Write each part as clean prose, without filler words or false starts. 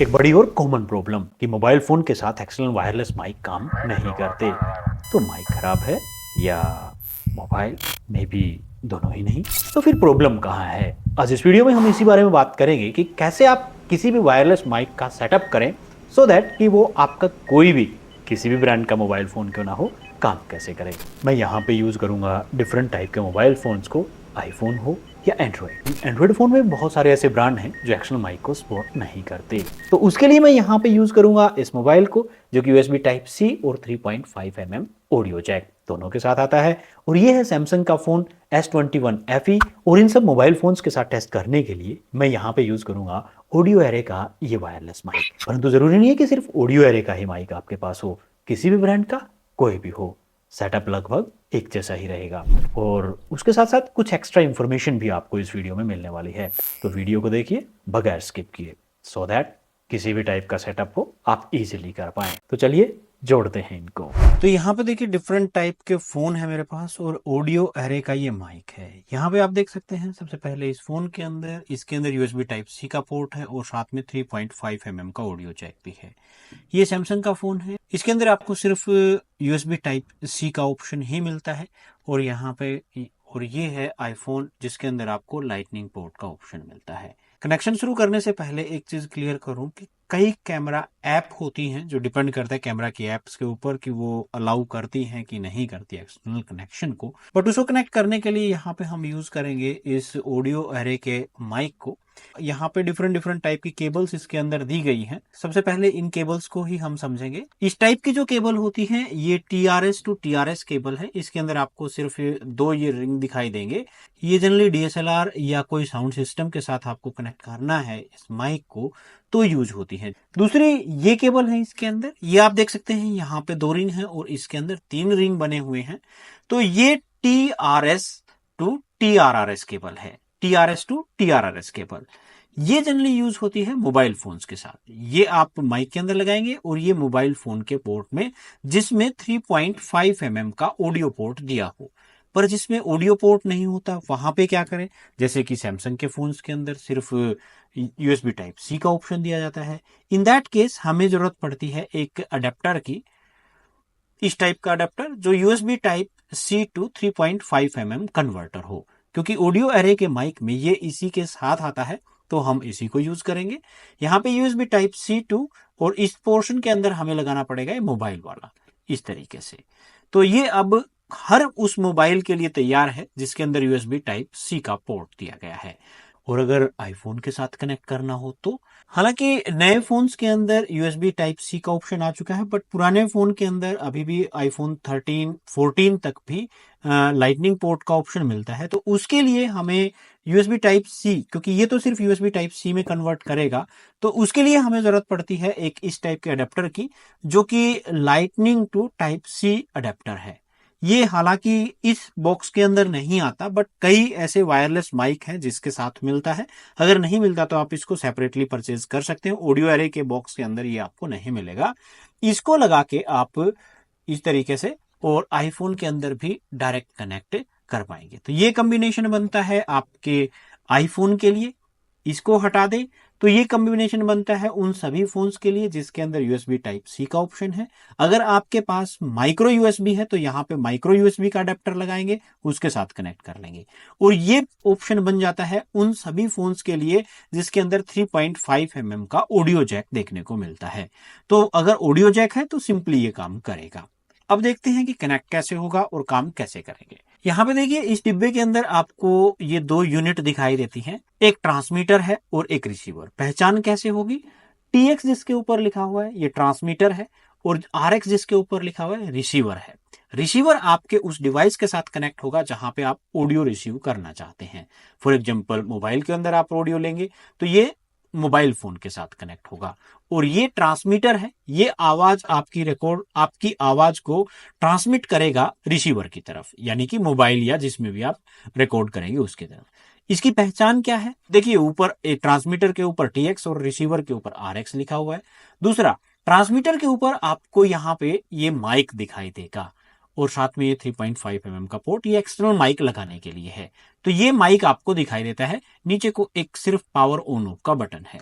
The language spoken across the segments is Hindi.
एक बड़ी और कॉमन प्रॉब्लम कि मोबाइल फ़ोन के साथ एक्सटर्नल वायरलेस माइक काम नहीं करते। तो माइक खराब है या मोबाइल में भी दोनों ही नहीं? तो फिर प्रॉब्लम कहाँ है? आज इस वीडियो में हम इसी बारे में बात करेंगे कि कैसे आप किसी भी वायरलेस माइक का सेटअप करें सो दैट कि वो आपका कोई भी किसी भी ब्रांड का मोबाइल फ़ोन क्यों ना हो काम कैसे करे। मैं यहाँ पे यूज़ करूँगा डिफरेंट टाइप के मोबाइल फ़ोन्स को, आईफोन हो या एंड्रॉयड फ़ोन में बहुत सारे ऐसे ब्रांड हैं जो एक्सटर्नल माइक को सपोर्ट नहीं करते। तो उसके लिए मैं यहाँ पे यूज़ करूँगा इस मोबाइल को जो कि USB टाइप C और 3.5 mm ऑडियो जैक दोनों के साथ आता है। और ये है सैमसंग का फ़ोन S21 FE। और इन सब मोबाइल फ़ोन्स के साथ टेस्ट करने के लिए मैं यहाँ पे यूज़ करूँगा ऑडियो एरे का ये वायरलेस माइक। परंतु ज़रूरी नहीं है कि सिर्फ ऑडियो एरे का ही माइक आपके पास हो, किसी भी ब्रांड का कोई भी हो, सेटअप लगभग एक जैसा ही रहेगा। और उसके साथ साथ कुछ एक्स्ट्रा इन्फॉर्मेशन भी आपको इस वीडियो में मिलने वाली है, तो वीडियो को देखिए बगैर स्किप किए सो दैट किसी भी टाइप का सेटअप हो आप इजीली कर पाएं। तो चलिए जोड़ते हैं इनको। तो यहाँ पे देखिए डिफरेंट टाइप के फोन है मेरे पास और ऑडियो एरे का ये माइक है। यहाँ पे आप देख सकते हैं सबसे पहले इस फोन के अंदर इसके अंदर USB टाइप C का पोर्ट है और साथ में 3.5 mm का ऑडियो जैक भी है। ये सैमसंग का फोन है, इसके अंदर आपको सिर्फ USB टाइप C का ऑप्शन ही मिलता है। और यहाँ पे और ये है आईफोन जिसके अंदर आपको लाइटनिंग पोर्ट का ऑप्शन मिलता है। कनेक्शन शुरू करने से पहले एक चीज क्लियर करूं कि कई कैमरा ऐप होती हैं जो डिपेंड करता है कैमरा की ऐप्स के ऊपर कि वो अलाउ करती हैं कि नहीं करती एक्सटर्नल कनेक्शन को। बट उसको कनेक्ट करने के लिए यहाँ पे हम यूज करेंगे इस ऑडियो एरे के माइक को। यहाँ पे डिफरेंट डिफरेंट टाइप की केबल्स इसके अंदर दी गई हैं। सबसे पहले इन केबल्स को ही हम समझेंगे। इस टाइप की जो केबल होती है ये TRS टू TRS केबल है। इसके अंदर आपको सिर्फ दो ये रिंग दिखाई देंगे। ये जनरली DSLR या कोई साउंड सिस्टम के साथ आपको कनेक्ट करना है इस माइक को तो यूज होती है। दूसरी ये केबल है इसके अंदर, ये आप देख सकते हैं यहाँ पे दो रिंग है और इसके अंदर तीन रिंग बने हुए हैं। तो ये TRS टू TRRS केबल है। TRS टू TRRS केबल ये जनरली यूज होती है मोबाइल फोन्स के साथ। ये आप माइक के अंदर लगाएंगे और ये मोबाइल फोन के पोर्ट में जिसमें 3.5 mm का ऑडियो पोर्ट दिया हो। पर जिसमें ऑडियो पोर्ट नहीं होता वहां पे क्या करें, जैसे कि सैमसंग के फोन्स के अंदर सिर्फ USB टाइप C का ऑप्शन दिया जाता है। इन दैट केस हमें जरूरत पड़ती है एक अडेप्टर की, इस टाइप का अडेप्टर जो USB type C to 3.5 mm converter हो। क्योंकि ऑडियो एरे के माइक में ये इसी के साथ आता है तो हम इसी को यूज करेंगे। यहाँ पे USB टाइप C टू और इस पोर्शन के अंदर हमें लगाना पड़ेगा ये मोबाइल वाला इस तरीके से। तो ये अब हर उस मोबाइल के लिए तैयार है जिसके अंदर USB टाइप C का पोर्ट दिया गया है। और अगर आईफोन के साथ कनेक्ट करना हो तो हालांकि नए फोन्स के अंदर USB टाइप C का ऑप्शन आ चुका है, बट पुराने फोन के अंदर अभी भी आईफोन 13 14 तक भी लाइटनिंग पोर्ट का ऑप्शन मिलता है। तो उसके लिए हमें USB टाइप C, क्योंकि ये तो सिर्फ USB टाइप C में कन्वर्ट करेगा, तो उसके लिए हमें जरूरत पड़ती है एक इस टाइप के अडेप्टर की जो कि lightning to type C adapter है। ये हालांकि इस बॉक्स के अंदर नहीं आता, बट कई ऐसे वायरलेस माइक हैं जिसके साथ मिलता है। अगर नहीं मिलता तो आप इसको सेपरेटली परचेज कर सकते हैं। ऑडियो एरे के बॉक्स के अंदर ये आपको नहीं मिलेगा। इसको लगा के आप इस तरीके से और आईफोन के अंदर भी डायरेक्ट कनेक्ट कर पाएंगे। तो ये कॉम्बिनेशन बनता है आपके आईफोन के लिए। इसको हटा दें तो ये कॉम्बिनेशन बनता है उन सभी फोन्स के लिए जिसके अंदर USB टाइप C का ऑप्शन है। अगर आपके पास माइक्रो USB है तो यहाँ पे माइक्रो USB का अडेप्टर लगाएंगे, उसके साथ कनेक्ट कर लेंगे। और ये ऑप्शन बन जाता है उन सभी फोन्स के लिए जिसके अंदर 3.5 mm का ऑडियो जैक देखने को मिलता है। तो अगर ऑडियो जैक है तो सिंपली ये काम करेगा। अब देखते हैं कि कनेक्ट कैसे होगा और काम कैसे करेंगे। यहाँ पे देखिए इस डिब्बे के अंदर आपको ये दो यूनिट दिखाई देती हैं, एक ट्रांसमीटर है और एक रिसीवर। पहचान कैसे होगी, TX जिसके ऊपर लिखा हुआ है ये ट्रांसमीटर है और RX जिसके ऊपर लिखा हुआ है रिसीवर है। रिसीवर आपके उस डिवाइस के साथ कनेक्ट होगा जहां पे आप ऑडियो रिसीव करना चाहते हैं। फॉर एग्जांपल मोबाइल के अंदर आप ऑडियो लेंगे तो ये मोबाइल फोन के साथ कनेक्ट होगा। और ये ट्रांसमीटर है, ये आवाज आपकी आवाज को ट्रांसमिट करेगा रिसीवर की तरफ, यानी कि मोबाइल या जिसमें भी आप रिकॉर्ड करेंगे उसकी तरफ। इसकी पहचान क्या है, देखिए ऊपर एक ट्रांसमीटर के ऊपर TX और रिसीवर के ऊपर RX लिखा हुआ है। दूसरा ट्रांसमीटर के ऊपर आपको यहाँ पे ये माइक दिखाई देगा और साथ में ये 3.5 mm का पोर्ट, ये एक्सटर्नल माइक लगाने के लिए है। तो ये माइक आपको दिखाई देता है। नीचे को एक सिर्फ पावर ऑन ऑफ का बटन है।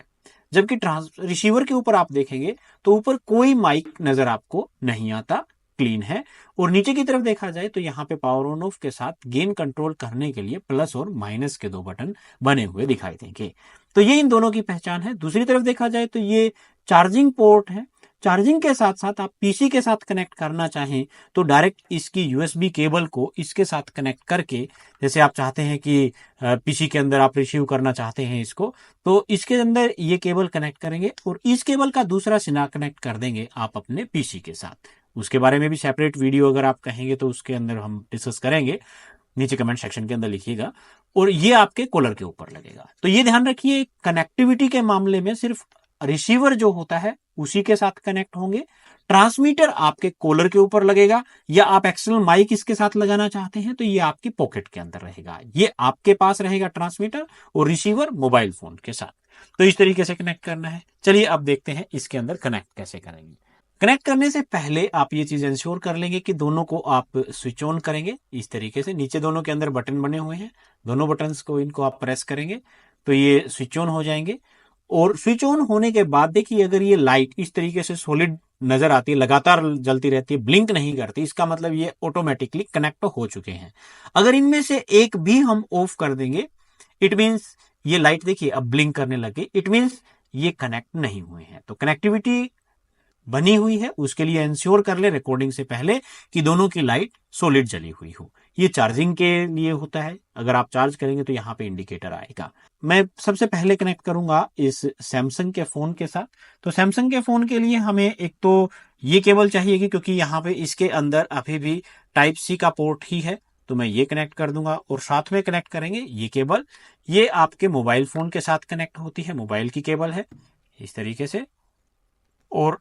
जबकि रिसीवर के ऊपर आप देखेंगे तो ऊपर कोई माइक नजर आपको नहीं आता, क्लीन है। और नीचे की तरफ देखा जाए तो यहाँ पे पावर ऑन ऑफ के साथ गेन कंट्रोल करने के लिए प्लस और माइनस के दो बटन बने हुए दिखाई देंगे। तो ये इन दोनों की पहचान है। दूसरी तरफ देखा जाए तो ये चार्जिंग पोर्ट है। चार्जिंग के साथ साथ आप पीसी के साथ कनेक्ट करना चाहें तो डायरेक्ट इसकी यूएसबी केबल को इसके साथ कनेक्ट करके, जैसे आप चाहते हैं कि पीसी के अंदर आप रिसीव करना चाहते हैं इसको, तो इसके अंदर ये केबल कनेक्ट करेंगे और इस केबल का दूसरा सिरा कनेक्ट कर देंगे आप अपने पीसी के साथ। उसके बारे में भी सेपरेट वीडियो अगर आप कहेंगे तो उसके अंदर हम डिस्कस करेंगे, नीचे कमेंट सेक्शन के अंदर लिखिएगा। और ये आपके कॉलर के ऊपर लगेगा। तो ये ध्यान रखिए, कनेक्टिविटी के मामले में सिर्फ रिसीवर जो होता है उसी के साथ कनेक्ट होंगे। ट्रांसमीटर आपके कॉलर के ऊपर लगेगा, या आप एक्सटर्नल माइक इसके साथ लगाना चाहते हैं तो ये आपकी पॉकेट के अंदर रहेगा, ये आपके पास रहेगा ट्रांसमीटर, और रिसीवर मोबाइल फोन के साथ। तो इस तरीके से कनेक्ट करना है। चलिए अब देखते हैं इसके अंदर कनेक्ट कैसे करेंगे। कनेक्ट करने से पहले आप ये चीज इंश्योर कर लेंगे कि दोनों को आप स्विच ऑन करेंगे। इस तरीके से नीचे दोनों के अंदर बटन बने हुए हैं, दोनों बटन्स को इनको आप प्रेस करेंगे तो ये स्विच ऑन हो जाएंगे। और स्विच ऑन होने के बाद देखिए, अगर ये लाइट इस तरीके से सॉलिड नजर आती है, लगातार जलती रहती है, ब्लिंक नहीं करती, इसका मतलब ये ऑटोमेटिकली कनेक्ट हो चुके हैं। अगर इनमें से एक भी हम ऑफ कर देंगे, इट मीन्स ये लाइट देखिए अब ब्लिंक करने लगे, इट मीन्स ये कनेक्ट नहीं हुए हैं। तो कनेक्टिविटी बनी हुई है, उसके लिए इंश्योर कर ले रिकॉर्डिंग से पहले कि दोनों की लाइट सॉलिड जली हुई हो। ये चार्जिंग के लिए होता है, अगर आप चार्ज करेंगे तो यहाँ पे इंडिकेटर आएगा। मैं सबसे पहले कनेक्ट करूंगा इस सैमसंग के फोन के साथ। तो सैमसंग के फोन के लिए हमें एक तो ये केबल चाहिए, क्योंकि यहाँ पे इसके अंदर अभी भी टाइप सी का पोर्ट ही है, तो मैं ये कनेक्ट कर दूंगा और साथ में कनेक्ट करेंगे ये केबल। ये आपके मोबाइल फोन के साथ कनेक्ट होती है, मोबाइल की केबल है इस तरीके से। और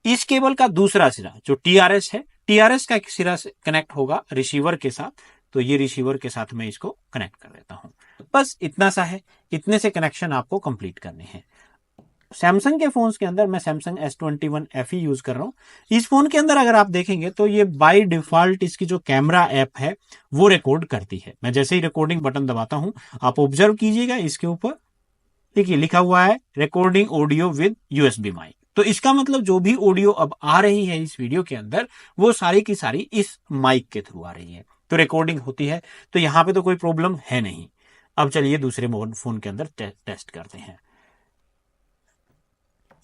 इस केबल का दूसरा सिरा जो टीआरएस है, टीआरएस का एक सिरा से कनेक्ट होगा रिसीवर के साथ, तो ये रिसीवर के साथ मैं इसको कनेक्ट कर देता हूं। बस इतना सा है, इतने से कनेक्शन आपको कंप्लीट करने हैं। सैमसंग के फोन्स के अंदर मैं सैमसंग S21 FE यूज कर रहा हूं। इस फोन के अंदर अगर आप देखेंगे तो ये बाय डिफॉल्ट इसकी जो कैमरा ऐप है वो रिकॉर्ड करती है। मैं जैसे ही रिकॉर्डिंग बटन दबाता हूं, आप ऑब्जर्व कीजिएगा इसके ऊपर देखिए लिखा हुआ है recording audio with USB mic. तो इसका मतलब जो भी ऑडियो अब आ रही है इस वीडियो के अंदर, वो सारी की सारी इस माइक के थ्रू आ रही है, तो रिकॉर्डिंग होती है। तो यहां पे तो कोई प्रॉब्लम है नहीं। अब चलिए दूसरे फोन के अंदर टेस्ट करते हैं।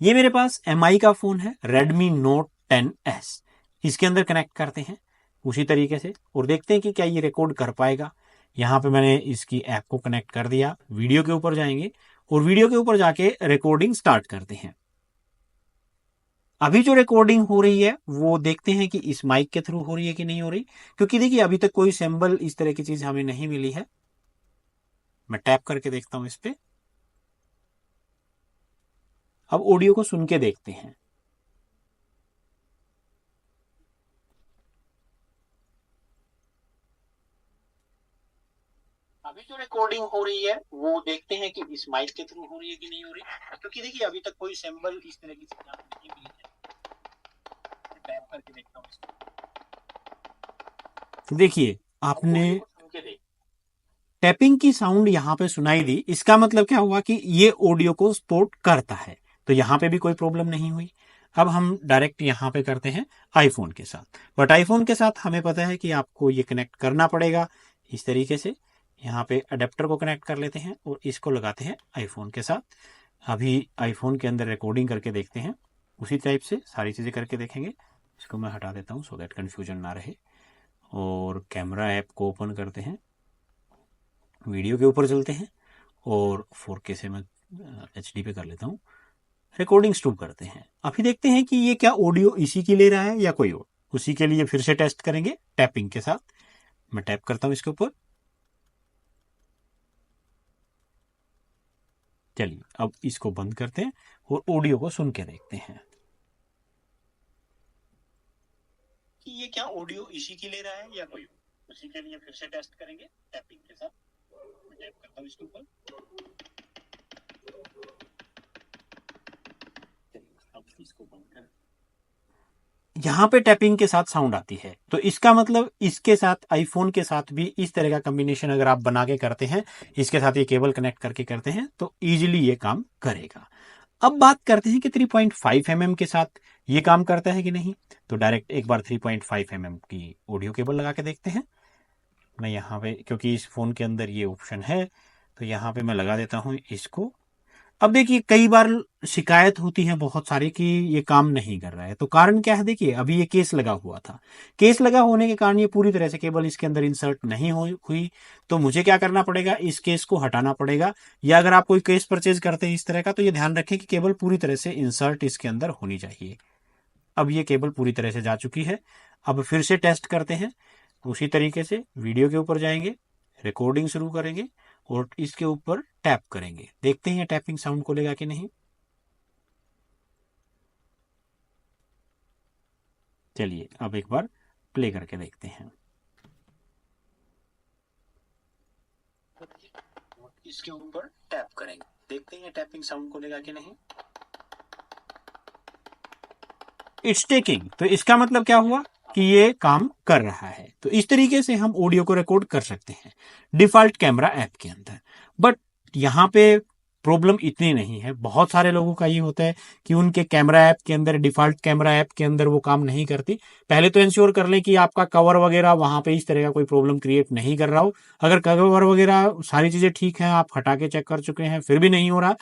ये मेरे पास MI का फोन है, Redmi Note 10S। इसके अंदर कनेक्ट करते हैं उसी तरीके से और देखते हैं कि क्या ये रिकॉर्ड कर पाएगा। यहां पे मैंने इसकी ऐप को कनेक्ट कर दिया। वीडियो के ऊपर जाएंगे और वीडियो के ऊपर जाके रिकॉर्डिंग स्टार्ट करते हैं। अभी जो रिकॉर्डिंग हो रही है वो देखते हैं कि इस माइक के थ्रू हो रही है कि नहीं हो रही, क्योंकि देखिए अभी तक कोई सैंपल इस तरह की चीज हमें नहीं मिली है। मैं टैप करके देखता हूं इस पे। अब ऑडियो को सुन के देखते हैं। अभी जो रिकॉर्डिंग हो रही है वो देखते हैं कि इस माइक के थ्रू हो रही है कि नहीं हो रही, क्योंकि देखिए अभी तक कोई सैंपल इस तरह की चीज नहीं मिली है। टैप करके देखता हूं इसको। तो देखिए आपने टैपिंग की साउंड यहां पे सुनाई दी, इसका मतलब क्या हुआ कि ये ऑडियो को सपोर्ट करता है। तो यहां पे भी कोई प्रॉब्लम नहीं हुई। अब हम डायरेक्ट यहां पे करते हैं आईफोन के साथ। बट आईफोन के साथ हमें पता है कि आपको ये कनेक्ट करना पड़ेगा इस तरीके से। यहाँ पे अडेप्टर को कनेक्ट कर लेते हैं और इसको लगाते हैं आईफोन के साथ। अभी आईफोन के अंदर रिकॉर्डिंग करके देखते हैं, उसी टाइप से सारी चीज़ें करके देखेंगे। इसको मैं हटा देता हूँ सो दैट कन्फ्यूजन ना रहे। और कैमरा ऐप को ओपन करते हैं, वीडियो के ऊपर चलते हैं और 4K से मैं HD पे कर लेता हूँ। रिकॉर्डिंग स्टॉप करते हैं। अभी देखते हैं कि ये क्या ऑडियो इसी की ले रहा है या कोई और। उसी के लिए फिर से टेस्ट करेंगे टैपिंग के साथ। मैं टैप करता हूँ इसके ऊपर। चलिए अब इसको बंद करते हैं और ऑडियो को सुन के देखते हैं कि ये क्या ऑडियो इसी की ले रहा है या कोई। उसी के लिए फिर से टेस्ट करेंगे टैपिंग के साथ। मैं टैप करता हूँ इसके ऊपर। अब इसको बंद कर। यहाँ पे टैपिंग के साथ साउंड आती है। तो इसका मतलब इसके साथ आईफोन के साथ भी इस तरह का कॉम्बिनेशन अगर आप बना के करते हैं, इसके साथ ये केबल कनेक्ट करके करते हैं, तो इजीली ये काम करेगा। अब बात करते हैं कि 3.5 mm के साथ ये काम करता है कि नहीं। तो डायरेक्ट एक बार 3.5 mm की ऑडियो केबल लगा के देखते हैं। मैं यहाँ पे, क्योंकि इस फोन के अंदर ये ऑप्शन है, तो यहाँ पे मैं लगा देता हूँ इसको। अब देखिए कई बार शिकायत होती है बहुत सारी कि ये काम नहीं कर रहा है। तो कारण क्या है, देखिए अभी ये केस लगा हुआ था, केस लगा होने के कारण ये पूरी तरह से केबल इसके अंदर इंसर्ट नहीं हुई। तो मुझे क्या करना पड़ेगा, इस केस को हटाना पड़ेगा। या अगर आप कोई केस परचेज करते हैं इस तरह का, तो ये ध्यान रखें कि केबल पूरी तरह से इंसर्ट इसके अंदर होनी चाहिए। अब ये केबल पूरी तरह से जा चुकी है। अब फिर से टेस्ट करते हैं। उसी तरीके से वीडियो के ऊपर जाएंगे, रिकॉर्डिंग शुरू करेंगे और इसके ऊपर टैप करेंगे। देखते हैं ये टैपिंग साउंड खोलेगा कि नहीं। चलिए अब एक बार प्ले करके देखते हैं। इसके ऊपर टैप करेंगे, देखते हैं टैपिंग साउंड खोलेगा कि नहीं। इट्स टेकिंग, तो इसका मतलब क्या हुआ कि ये काम कर रहा है। तो इस तरीके से हम ऑडियो को रिकॉर्ड कर सकते हैं डिफॉल्ट कैमरा ऐप के अंदर। बट यहाँ पे प्रॉब्लम इतनी नहीं है। बहुत सारे लोगों का ये होता है कि उनके कैमरा ऐप के अंदर, डिफॉल्ट कैमरा ऐप के अंदर वो काम नहीं करती। पहले तो इंश्योर कर लें कि आपका कवर वगैरह वहां पे इस तरह का कोई प्रॉब्लम क्रिएट नहीं कर रहा हो। अगर कवर वगैरह सारी चीजें ठीक है, आप हटा के चेक कर चुके हैं, फिर भी नहीं हो रहा,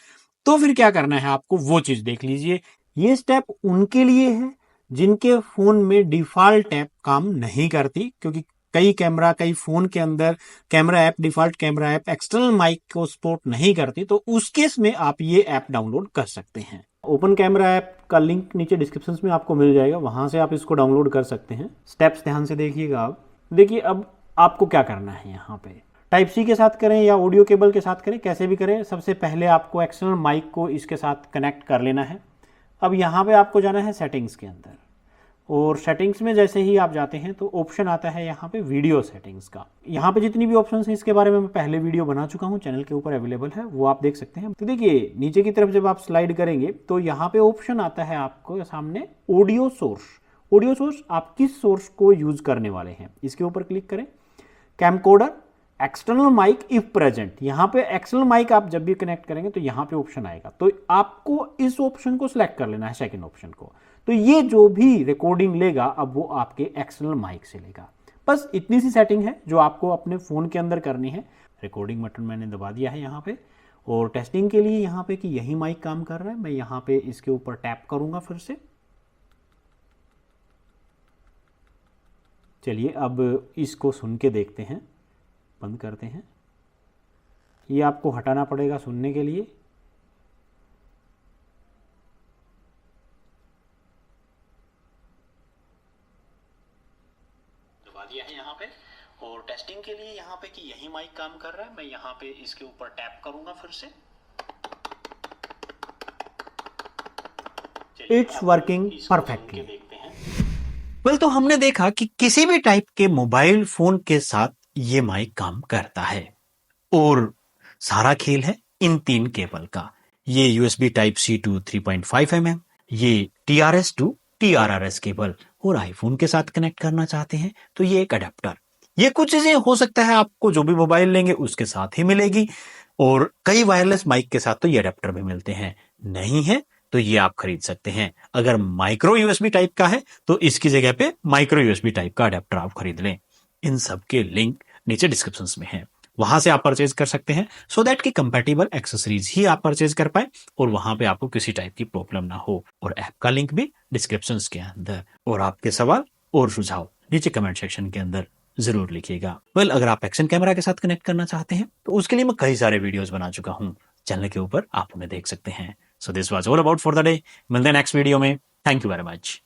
तो फिर क्या करना है आपको, वो चीज देख लीजिए। ये स्टेप उनके लिए है जिनके फोन में डिफॉल्ट ऐप काम नहीं करती, क्योंकि कई फोन के अंदर camera app, default camera app external mic को सपोर्ट नहीं करती। तो उस केस में आप ये ऐप डाउनलोड कर सकते हैं। ओपन कैमरा ऐप का लिंक नीचे डिस्क्रिप्शन में आपको मिल जाएगा, वहां से आप इसको डाउनलोड कर सकते हैं। स्टेप्स ध्यान से देखिएगा आप। देखिए अब आपको क्या करना है, यहाँ पे टाइप सी के साथ करें या ऑडियो केबल के साथ करें, कैसे भी करें, सबसे पहले आपको एक्सटर्नल माइक को इसके साथ कनेक्ट कर लेना है। अब यहाँ पे आपको जाना है सेटिंग्स के अंदर, और सेटिंग्स में जैसे ही आप जाते हैं तो ऑप्शन आता है यहाँ पे वीडियो सेटिंग्स का। यहाँ पे जितनी भी ऑप्शंस हैं इसके बारे में मैं पहले वीडियो बना चुका हूँ, चैनल के ऊपर अवेलेबल है, वो आप देख सकते हैं। तो देखिए नीचे की तरफ जब आप स्लाइड करेंगे तो यहाँ पे ऑप्शन आता है आपको सामने ऑडियो सोर्स। ऑडियो सोर्स, आप किस सोर्स को यूज करने वाले हैं, इसके ऊपर क्लिक करें। Camcorder, external mic if present, यहाँ पे एक्सटर्नल माइक आप जब भी कनेक्ट करेंगे तो यहाँ पे ऑप्शन आएगा, तो आपको इस ऑप्शन को सिलेक्ट कर लेना है, सेकंड ऑप्शन को। तो ये जो भी रिकॉर्डिंग लेगा अब वो आपके एक्सटर्नल माइक से लेगा। बस इतनी सी सेटिंग है जो आपको अपने फोन के अंदर करनी है। रिकॉर्डिंग बटन मैंने दबा दिया है यहाँ पे, और टेस्टिंग के लिए यहाँ पे कि यही माइक काम कर रहा है, मैं यहाँ पे इसके ऊपर टैप करूंगा फिर से। चलिए अब इसको सुन के देखते हैं, बंद करते हैं। ये आपको हटाना पड़ेगा सुनने के लिए। दबा दिया है यहाँ पे, और टेस्टिंग के लिए यहाँ पे कि यही माइक काम कर रहा है, मैं यहाँ पे इसके ऊपर टैप करूंगा फिर से। It's working perfectly. वेल, तो हमने देखा कि किसी भी टाइप के मोबाइल फोन के साथ ये माइक काम करता है, और सारा खेल है इन 3 केबल का। ये USB Type-C to 3.5 mm, ये TRS to TRRS केबल, और आईफोन के साथ कनेक्ट करना चाहते हैं तो ये एक अडेप्टर। ये कुछ चीजें हो सकता है आपको जो भी मोबाइल लेंगे उसके साथ ही मिलेगी, और कई वायरलेस माइक के साथ तो ये अडेप्टर भी मिलते हैं। नहीं है तो ये आप खरीद सकते हैं। अगर माइक्रो USB टाइप का है तो इसकी जगह पे माइक्रो USB टाइप का अडेप्टर आप खरीद लें। इन सब के लिंक नीचे डिस्क्रिप्शन में है, वहां से आप परचेज कर सकते हैं, सो दैट कि कंपैटिबल एक्सेसरीज ही आप परचेज कर पाए और वहां पे आपको किसी टाइप की प्रॉब्लम ना हो। और ऐप का लिंक भी डिस्क्रिप्शन के अंदर। और आपके सवाल और सुझाव नीचे कमेंट सेक्शन के अंदर जरूर लिखिएगा। वेल, अगर आप एक्शन कैमरा के साथ कनेक्ट करना चाहते हैं तो उसके लिए मैं कई सारे वीडियोस बना चुका हूं, चैनल के ऊपर आप उन्हें देख सकते हैं। So this was all about for the day. मिलते हैं नेक्स्ट वीडियो में। Thank you very much.